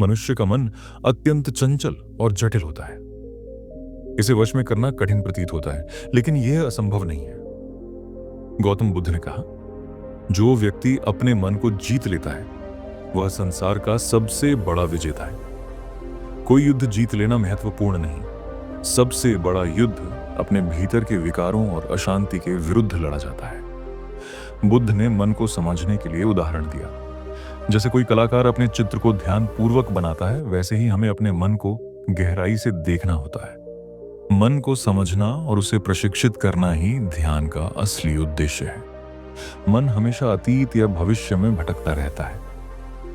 मनुष्य का मन अत्यंत चंचल और जटिल होता है। इसे वश में करना कठिन प्रतीत होता है, लेकिन यह असंभव नहीं है। गौतम बुद्ध ने कहा, जो व्यक्ति अपने मन को जीत लेता है वह संसार का सबसे बड़ा विजेता है। कोई युद्ध जीत लेना महत्वपूर्ण नहीं, सबसे बड़ा युद्ध अपने भीतर के विकारों और अशांति के विरुद्ध लड़ा जाता है। बुद्ध ने मन को समझने के लिए उदाहरण दिया। जैसे कोई कलाकार अपने चित्र को ध्यान पूर्वक बनाता है, वैसे ही हमें अपने मन को गहराई से देखना होता है। मन को समझना और उसे प्रशिक्षित करना ही ध्यान का असली उद्देश्य है। मन हमेशा अतीत या भविष्य में भटकता रहता है।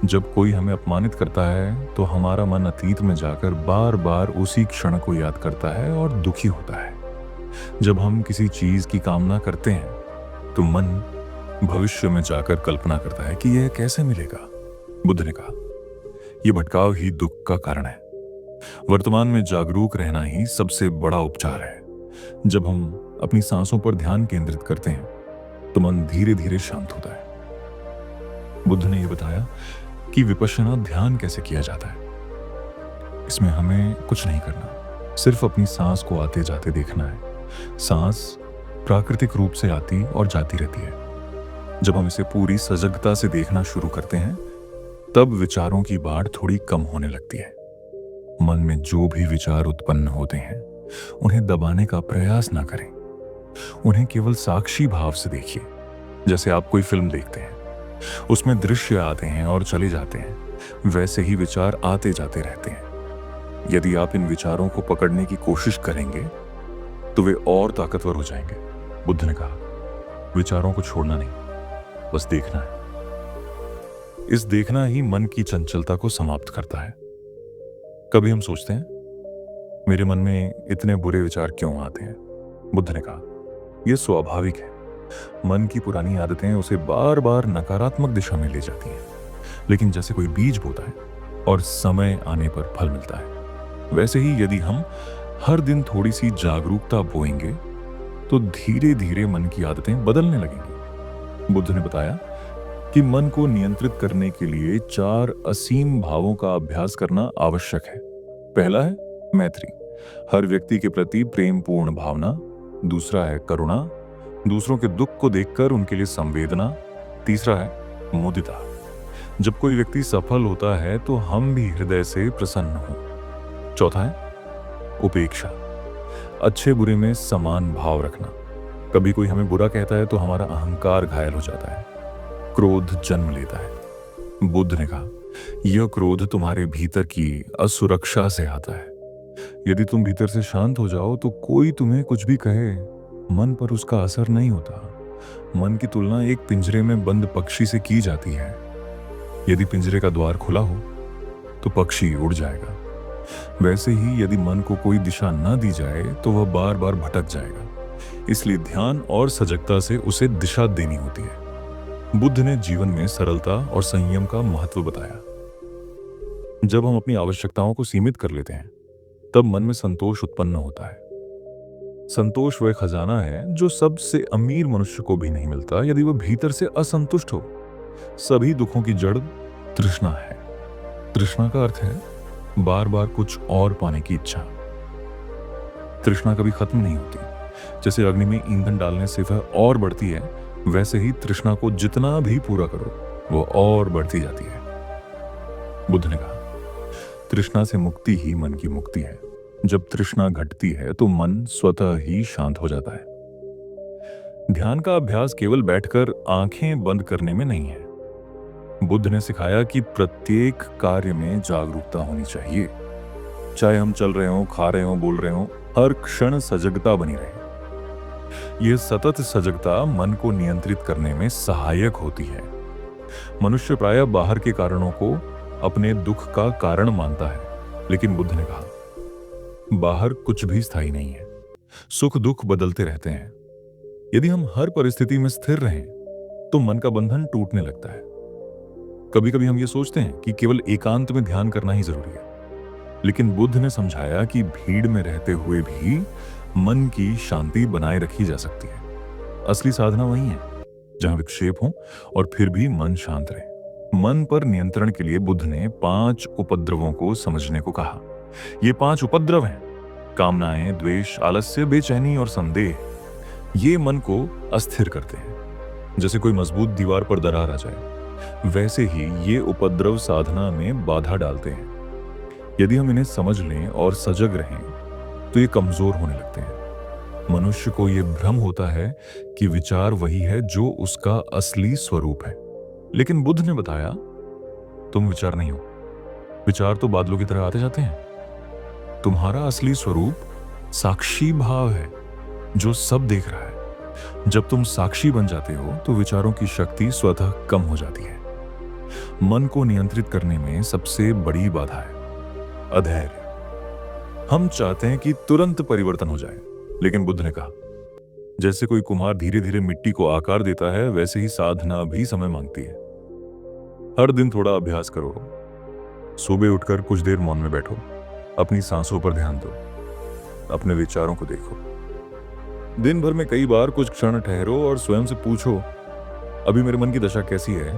जब कोई हमें अपमानित करता है तो हमारा मन अतीत में जाकर बार बार उसी क्षण को याद करता है और दुखी होता है। जब हम किसी चीज की कामना करते हैं तो मन भविष्य में जाकर कल्पना करता है कि यह कैसे मिलेगा। बुद्ध ने कहा, यह भटकाव ही दुख का कारण है। वर्तमान में जागरूक रहना ही सबसे बड़ा उपचार है। जब हम अपनी सांसों पर ध्यान केंद्रित करते हैं तो मन धीरे धीरे शांत होता है। बुद्ध ने यह बताया कि विपश्यना ध्यान कैसे किया जाता है। इसमें हमें कुछ नहीं करना, सिर्फ अपनी सांस को आते जाते देखना है। सांस प्राकृतिक रूप से आती और जाती रहती है। जब हम इसे पूरी सजगता से देखना शुरू करते हैं तब विचारों की बाढ़ थोड़ी कम होने लगती है। मन में जो भी विचार उत्पन्न होते हैं उन्हें दबाने का प्रयास ना करें। उन्हें केवल साक्षी भाव से देखिए। जैसे आप कोई फिल्म देखते हैं, उसमें दृश्य आते हैं और चले जाते हैं, वैसे ही विचार आते जाते रहते हैं। यदि आप इन विचारों को पकड़ने की कोशिश करेंगे तो वे और ताकतवर हो जाएंगे। बुद्ध ने कहा, विचारों को छोड़ना नहीं, बस देखना है। इस देखना ही मन की चंचलता को समाप्त करता है। कभी हम सोचते हैं, मेरे मन में इतने बुरे विचार क्यों आते हैं? बुद्ध ने कहा, यह स्वाभाविक है। मन की पुरानी आदतें उसे बार बार नकारात्मक दिशा में ले जाती हैं। लेकिन जैसे कोई बीज बोता है और समय आने पर फल मिलता है, वैसे ही यदि हम हर दिन थोड़ी सी जागरूकता बोएंगे तो धीरे धीरे मन की आदतें बदलने लगेंगी। बुद्ध ने बताया कि मन को नियंत्रित करने के लिए 4 असीम भावों का अभ्यास करना आवश्यक है। पहला है मैत्री, हर व्यक्ति के प्रति प्रेमपूर्ण भावना। दूसरा है करुणा, दूसरों के दुख को देखकर उनके लिए संवेदना। तीसरा है मुदिता, जब कोई व्यक्ति सफल होता है तो हम भी हृदय से प्रसन्न हों। चौथा है उपेक्षा, अच्छे बुरे में समान भाव रखना। कभी कोई हमें बुरा कहता है तो हमारा अहंकार घायल हो जाता है, क्रोध जन्म लेता है। बुद्ध ने कहा, यह क्रोध तुम्हारे भीतर की असुरक्षा से आता है। यदि तुम भीतर से शांत हो जाओ तो कोई तुम्हें कुछ भी कहे, मन पर उसका असर नहीं होता। मन की तुलना एक पिंजरे में बंद पक्षी से की जाती है। यदि पिंजरे का द्वार खुला हो तो पक्षी उड़ जाएगा। वैसे ही यदि मन को कोई दिशा न दी जाए तो वह बार बार भटक जाएगा। इसलिए ध्यान और सजगता से उसे दिशा देनी होती है। बुद्ध ने जीवन में सरलता और संयम का महत्व बताया। जब हम अपनी आवश्यकताओं को सीमित कर लेते हैं तब मन में संतोष उत्पन्न होता है। संतोष वह खजाना है जो सबसे अमीर मनुष्य को भी नहीं मिलता यदि वह भीतर से असंतुष्ट हो। सभी दुखों की जड़ तृष्णा है। तृष्णा का अर्थ है बार बार कुछ और पाने की इच्छा। तृष्णा कभी खत्म नहीं होती। जैसे अग्नि में ईंधन डालने से वह और बढ़ती है, वैसे ही तृष्णा को जितना भी पूरा करो वो और बढ़ती जाती है। बुद्ध ने कहा, तृष्णा से मुक्ति ही मन की मुक्ति है। जब तृष्णा घटती है तो मन स्वतः ही शांत हो जाता है। ध्यान का अभ्यास केवल बैठकर आंखें बंद करने में नहीं है। बुद्ध ने सिखाया कि प्रत्येक कार्य में जागरूकता होनी चाहिए। चाहे हम चल रहे हों, खा रहे हों, बोल रहे हों, हर क्षण सजगता बनी रहे। यह सतत सजगता मन को नियंत्रित करने में सहायक होती है। मनुष्य प्रायः बाहर के कारणों को अपने दुख का कारण मानता है, लेकिन बुद्ध ने कहा, बाहर कुछ भी स्थायी नहीं है। सुख दुख बदलते रहते हैं। यदि हम हर परिस्थिति में स्थिर रहें तो मन का बंधन टूटने लगता है। कभी कभी हम ये सोचते हैं कि केवल एकांत में ध्यान करना ही जरूरी है, लेकिन बुद्ध ने समझाया कि भीड़ में रहते हुए भी मन की शांति बनाए रखी जा सकती है। असली साधना वही है जहां विक्षेप हो और फिर भी मन शांत रहे। मन पर नियंत्रण के लिए बुद्ध ने 5 उपद्रवों को समझने को कहा। ये 5 उपद्रव हैं: कामनाएं, द्वेष, आलस्य, बेचैनी और संदेह। ये मन को अस्थिर करते हैं। जैसे कोई मजबूत दीवार पर दरार आ जाए, वैसे ही ये उपद्रव साधना में बाधा डालते हैं। यदि हम इन्हें समझ लें और सजग रहें तो ये कमजोर होने लगते हैं। मनुष्य को ये भ्रम होता है कि विचार वही है जो उसका असली स्वरूप है। लेकिन बुद्ध ने बताया, तुम विचार नहीं हो। विचार तो बादलों की तरह आते जाते हैं। तुम्हारा असली स्वरूप साक्षी भाव है जो सब देख रहा है। जब तुम साक्षी बन जाते हो तो विचारों की शक्ति स्वतः कम हो जाती है। मन को नियंत्रित करने में सबसे बड़ी बाधा है अधैर्य। हम चाहते हैं कि तुरंत परिवर्तन हो जाए, लेकिन बुद्ध ने कहा, जैसे कोई कुम्हार धीरे धीरे मिट्टी को आकार देता है, वैसे ही साधना भी समय मांगती है। हर दिन थोड़ा अभ्यास करो। सुबह उठकर कुछ देर मौन में बैठो, अपनी सांसों पर ध्यान दो, अपने विचारों को देखो। दिन भर में कई बार कुछ क्षण ठहरो और स्वयं से पूछो, अभी मेरे मन की दशा कैसी है?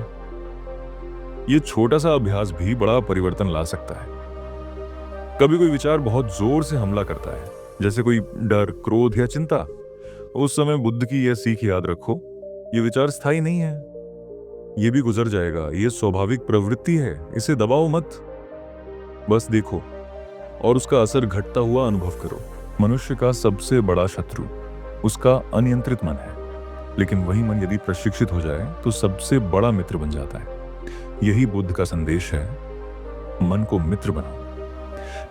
यह छोटा सा अभ्यास भी बड़ा परिवर्तन ला सकता है। कभी कोई विचार बहुत जोर से हमला करता है, जैसे कोई डर, क्रोध या चिंता। उस समय बुद्ध की यह सीख याद रखो, यह विचार स्थायी नहीं है, यह भी गुजर जाएगा। यह स्वाभाविक प्रवृत्ति है, इसे दबाओ मत, बस देखो और उसका असर घटता हुआ अनुभव करो। मनुष्य का सबसे बड़ा शत्रु उसका अनियंत्रित मन है, लेकिन वही मन यदि प्रशिक्षित हो जाए तो सबसे बड़ा मित्र बन जाता है। यही बुद्ध का संदेश है, मन को मित्र बनाओ।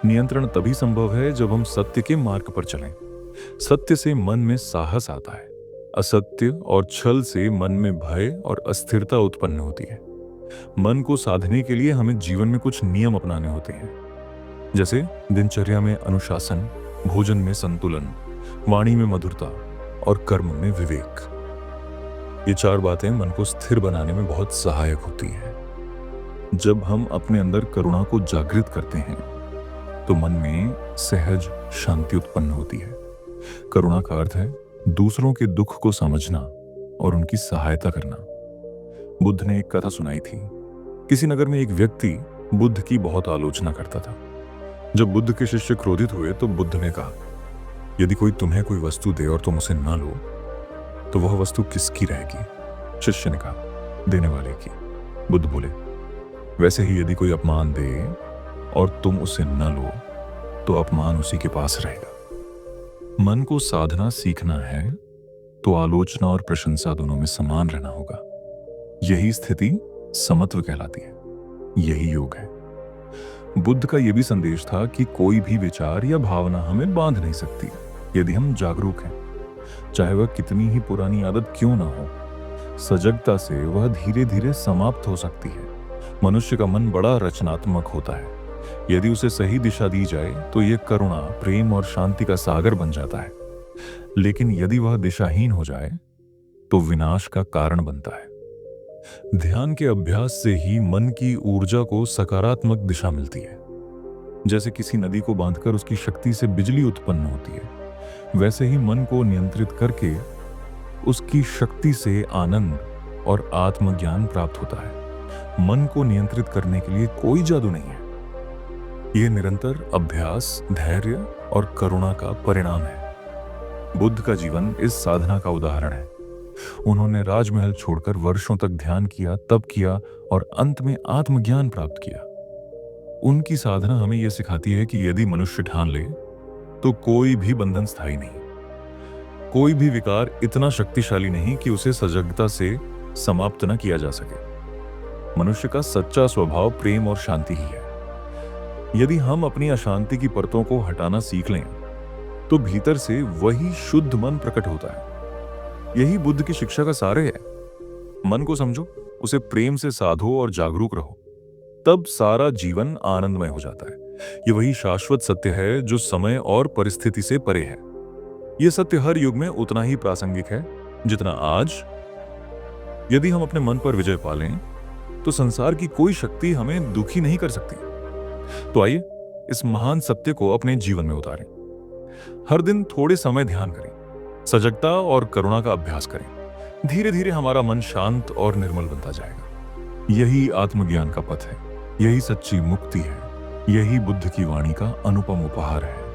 नियंत्रण तभी संभव है जब हम सत्य के मार्ग पर चलें। सत्य से मन में साहस आता है। असत्य और छल से मन में भय और अस्थिरता उत्पन्न होती है। मन को साधने के लिए हमें जीवन में कुछ नियम अपनाने होते हैं, जैसे दिनचर्या में अनुशासन, भोजन में संतुलन, वाणी में मधुरता और कर्म में विवेक। ये 4 बातें मन को स्थिर बनाने में बहुत सहायक होती हैं। जब हम अपने अंदर करुणा को जागृत करते हैं तो मन में सहज शांति उत्पन्न होती है। करुणा का अर्थ है दूसरों के दुख को समझना और उनकी सहायता करना। बुद्ध ने एक कथा सुनाई थी। किसी नगर में एक व्यक्ति बुद्ध की बहुत आलोचना करता था। जब बुद्ध के शिष्य क्रोधित हुए तो बुद्ध ने कहा, यदि कोई तुम्हें कोई वस्तु दे और तुम उसे ना लो तो वह वस्तु किसकी रहेगी? शिष्य ने कहा, देने वाले की। बुद्ध बोले, वैसे ही यदि कोई अपमान दे और तुम उसे न लो तो अपमान उसी के पास रहेगा। मन को साधना सीखना है तो आलोचना और प्रशंसा दोनों में समान रहना होगा। यही स्थिति समत्व कहलाती है। यही योग है। बुद्ध का यह भी संदेश था कि कोई भी विचार या भावना हमें बांध नहीं सकती यदि हम जागरूक हैं, चाहे वह कितनी ही पुरानी आदत क्यों ना हो। सजगता से वह धीरे धीरे समाप्त हो सकती है। मनुष्य का मन बड़ा रचनात्मक होता है। यदि उसे सही दिशा दी जाए तो यह करुणा, प्रेम और शांति का सागर बन जाता है। लेकिन यदि वह दिशाहीन हो जाए तो विनाश का कारण बनता है। ध्यान के अभ्यास से ही मन की ऊर्जा को सकारात्मक दिशा मिलती है। जैसे किसी नदी को बांधकर उसकी शक्ति से बिजली उत्पन्न होती है, वैसे ही मन को नियंत्रित करके उसकी शक्ति से आनंद और आत्मज्ञान प्राप्त होता है। मन को नियंत्रित करने के लिए कोई जादू नहीं है। यह निरंतर अभ्यास, धैर्य और करुणा का परिणाम है। बुद्ध का जीवन इस साधना का उदाहरण है। उन्होंने राजमहल छोड़कर वर्षों तक ध्यान किया, तप किया और अंत में आत्मज्ञान प्राप्त किया। उनकी साधना हमें यह सिखाती है कि यदि मनुष्य ठान ले तो कोई भी बंधन स्थायी नहीं। कोई भी विकार इतना शक्तिशाली नहीं कि उसे सजगता से समाप्त न किया जा सके। मनुष्य का सच्चा स्वभाव प्रेम और शांति ही है। यदि हम अपनी अशांति की परतों को हटाना सीख लें तो भीतर से वही शुद्ध मन प्रकट होता है। यही बुद्ध की शिक्षा का सार है। मन को समझो, उसे प्रेम से साधो और जागरूक रहो, तब सारा जीवन आनंदमय हो जाता है। यह वही शाश्वत सत्य है जो समय और परिस्थिति से परे है। यह सत्य हर युग में उतना ही प्रासंगिक है जितना आज। यदि हम अपने मन पर विजय पा लें तो संसार की कोई शक्ति हमें दुखी नहीं कर सकती। तो आइए इस महान सत्य को अपने जीवन में उतारें। हर दिन थोड़े समय ध्यान करें, सजगता और करुणा का अभ्यास करें। धीरे धीरे हमारा मन शांत और निर्मल बनता जाएगा। यही आत्मज्ञान का पथ है, यही सच्ची मुक्ति है, यही बुद्ध की वाणी का अनुपम उपहार है।